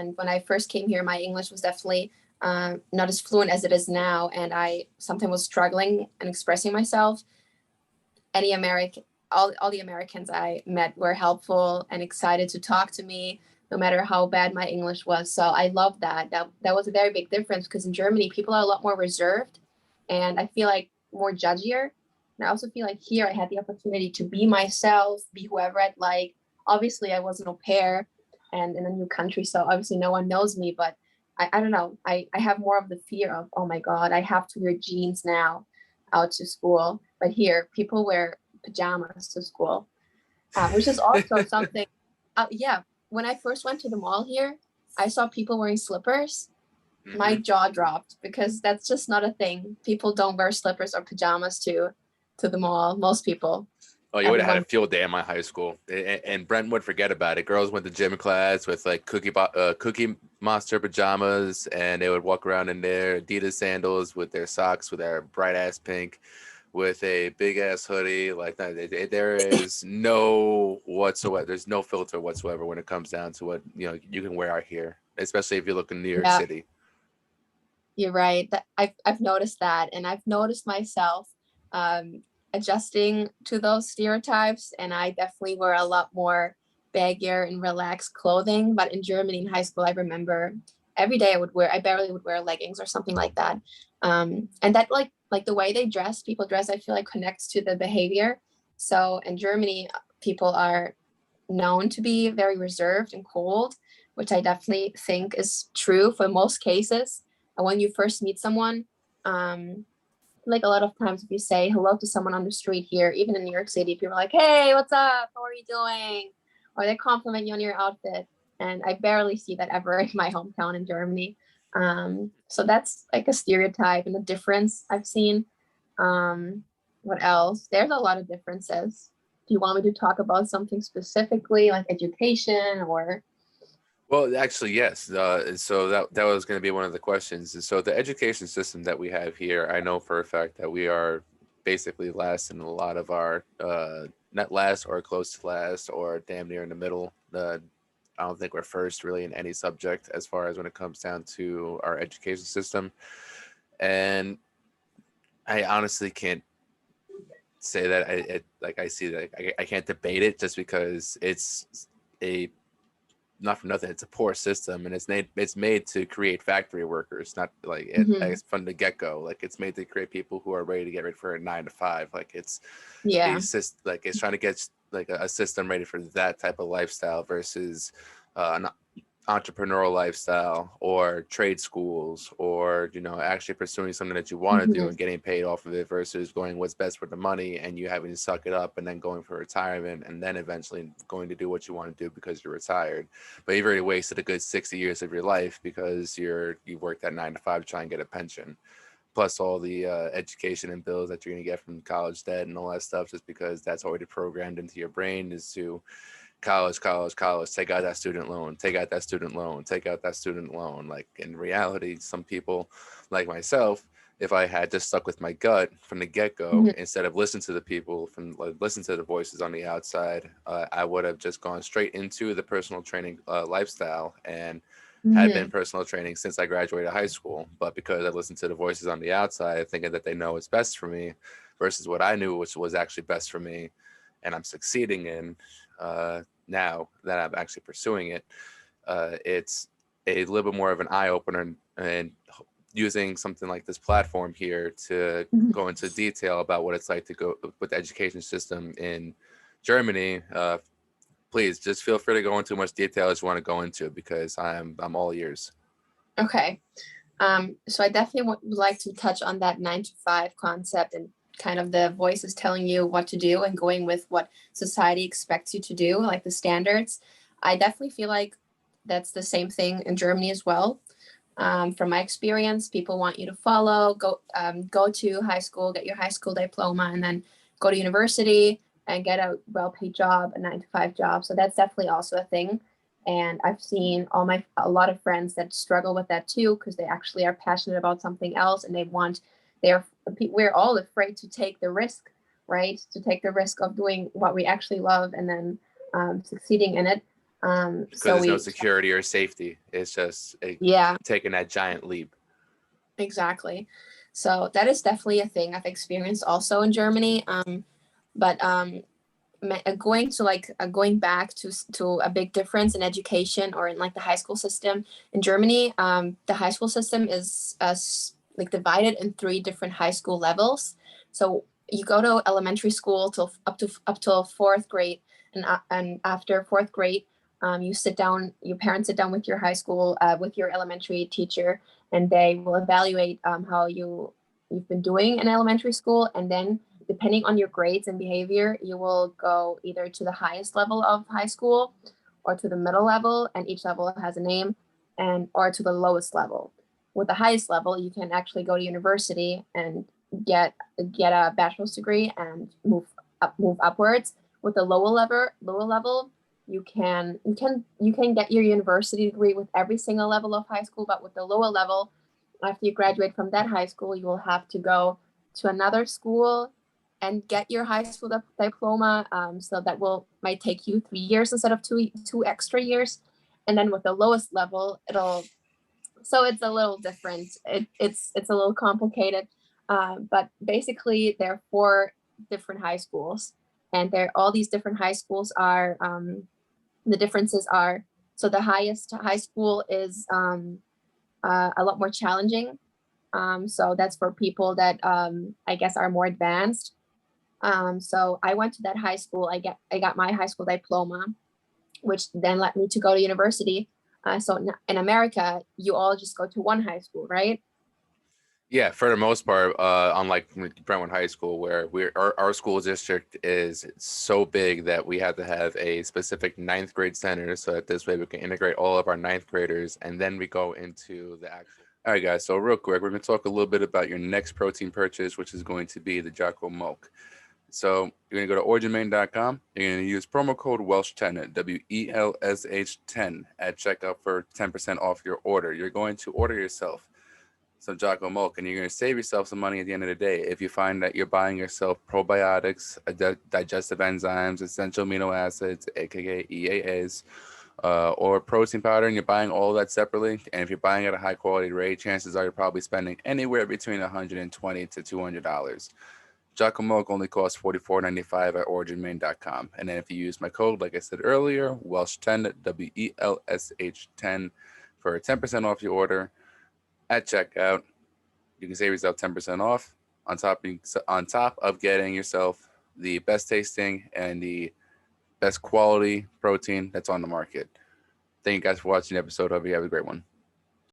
And when I first came here, my English was definitely not as fluent as it is now. And I sometimes was struggling and expressing myself. Any American, all the Americans I met were helpful and excited to talk to me, no matter how bad my English was. So I love that. That was a very big difference, because in Germany, people are a lot more reserved, and I feel like more judgier. And I also feel like here I had the opportunity to be myself, be whoever I'd like. Obviously, I was an au pair and in a new country, so obviously no one knows me, but I don't know. I have more of the fear of, oh my God, I have to wear jeans now out to school. But here, people wear pajamas to school, which is also something. Yeah, when I first went to the mall here, I saw people wearing slippers. My jaw dropped, because that's just not a thing. People don't wear slippers or pajamas to the mall. Most people. Oh, you would have had a field day in my high school, and Brent would forget about it. Girls went to gym class with like Cookie Monster pajamas, and they would walk around in their Adidas sandals with their socks with their bright ass pink, with a big ass hoodie. Like that, there is no whatsoever. There's no filter whatsoever when it comes down to what you can wear out here, especially if you look in New York City. You're right. I've noticed that, and I've noticed myself adjusting to those stereotypes, and I definitely wear a lot more baggier and relaxed clothing. But in Germany, in high school, I remember every day I barely would wear leggings or something like that. And that like the way they dress, people dress, I feel like connects to the behavior. So in Germany, people are known to be very reserved and cold, which I definitely think is true for most cases. And when you first meet someone, like a lot of times if you say hello to someone on the street here, even in New York City, people are like, hey, what's up? How are you doing? Or they compliment you on your outfit. And I barely see that ever in my hometown in Germany. So that's like a stereotype and a difference I've seen. What else? There's a lot of differences. Do you want me to talk about something specifically, like education or? Well, actually, yes. So that was going to be one of the questions. And so the education system that we have here, I know for a fact that we are basically last in a lot of our, not last or close to last or damn near in the middle. I don't think we're first really in any subject as far as when it comes down to our education system. And I honestly can't say that I see that I can't debate it just because it's a not for nothing, it's a poor system, and it's made to create factory workers, not like it's from the get-go. Like it's made to create people who are ready to get ready for a 9 to 5. Like it's it's trying to get like a system ready for that type of lifestyle versus an entrepreneurial lifestyle or trade schools, or actually pursuing something that you want to do and getting paid off of it, versus going what's best for the money and you having to suck it up and then going for retirement and then eventually going to do what you want to do because you're retired, but you've already wasted a good 60 years of your life because you worked that 9 to 5 to try and get a pension, plus all the education and bills that you're going to get from college debt and all that stuff, just because that's already programmed into your brain is to college, take out that student loan, take out that student loan, take out that student loan. Like in reality, some people like myself, if I had just stuck with my gut from the get-go, instead of listen to the people listen to the voices on the outside, I would have just gone straight into the personal training lifestyle and had been personal training since I graduated high school. But because I listened to the voices on the outside, thinking that they know what's best for me versus what I knew, which was actually best for me, and I'm succeeding in now that I'm actually pursuing it, it's a little bit more of an eye-opener, and using something like this platform here to go into detail about what it's like to go with the education system in Germany. Please just feel free to go into much detail as you want to go into, because I'm all ears. Okay. So I definitely would like to touch on that 9 to 5 concept and kind of the voices telling you what to do and going with what society expects you to do, like the standards. I definitely feel like that's the same thing in Germany as well. From my experience, people want you to follow, go to high school, get your high school diploma, and then go to university and get a well-paid job, a 9 to 5 job. So that's definitely also a thing. And I've seen a lot of friends that struggle with that too, because they actually are passionate about something else, and we're all afraid to take the risk, right? To take the risk of doing what we actually love and then succeeding in it. Because So there's no we, security or safety. It's just yeah, taking that giant leap. exactly. So that is definitely a thing I've experienced also in Germany. But going to going back to a big difference in education or in like the high school system in Germany. The high school system is like divided in three different high school levels. So you go to elementary school till up till fourth grade, and after fourth grade, you sit down. Your parents sit down with your high school with your elementary teacher, and they will evaluate how you've been doing in elementary school, and then depending on your grades and behavior, you will go either to the highest level of high school or to the middle level, and each level has a name, and or to the lowest level. With the highest level, you can actually go to university and get a bachelor's degree and move upwards. With the lower level, you can get your university degree with every single level of high school, but with the lower level, after you graduate from that high school, you will have to go to another school and get your high school diploma. So that might take you 3 years instead of two extra years. And then with the lowest level, it's a little different. It's a little complicated. But basically, there are four different high schools, and there all these different high schools are the differences are, so the highest high school is a lot more challenging. So that's for people that I guess are more advanced. So I went to that high school. I got my high school diploma, which then led me to go to university. So in America, you all just go to one high school, right? Yeah, for the most part, unlike Brentwood High School, where our school district is so big that we have to have a specific ninth grade center, so that this way we can integrate all of our ninth graders, and then we go into the actual. All right, guys. So real quick, we're going to talk a little bit about your next protein purchase, which is going to be the Jocko Milk. So you're going to go to originmain.com. You're going to use promo code Welsh10, WELSH10 at checkout for 10% off your order. You're going to order yourself some Jocko Milk, and you're going to save yourself some money at the end of the day. If you find that you're buying yourself probiotics, digestive enzymes, essential amino acids, aka EAAs, or protein powder, and you're buying all that separately, and if you're buying at a high quality rate, chances are you're probably spending anywhere between $120 to $200. Jocko Milk only costs $44.95 at originmain.com. And then if you use my code, like I said earlier, Welsh10, WELSH10, for 10% off your order at checkout, you can save yourself 10% off on top of getting yourself the best tasting and the best quality protein that's on the market. Thank you guys for watching the episode. Hope you have a great one.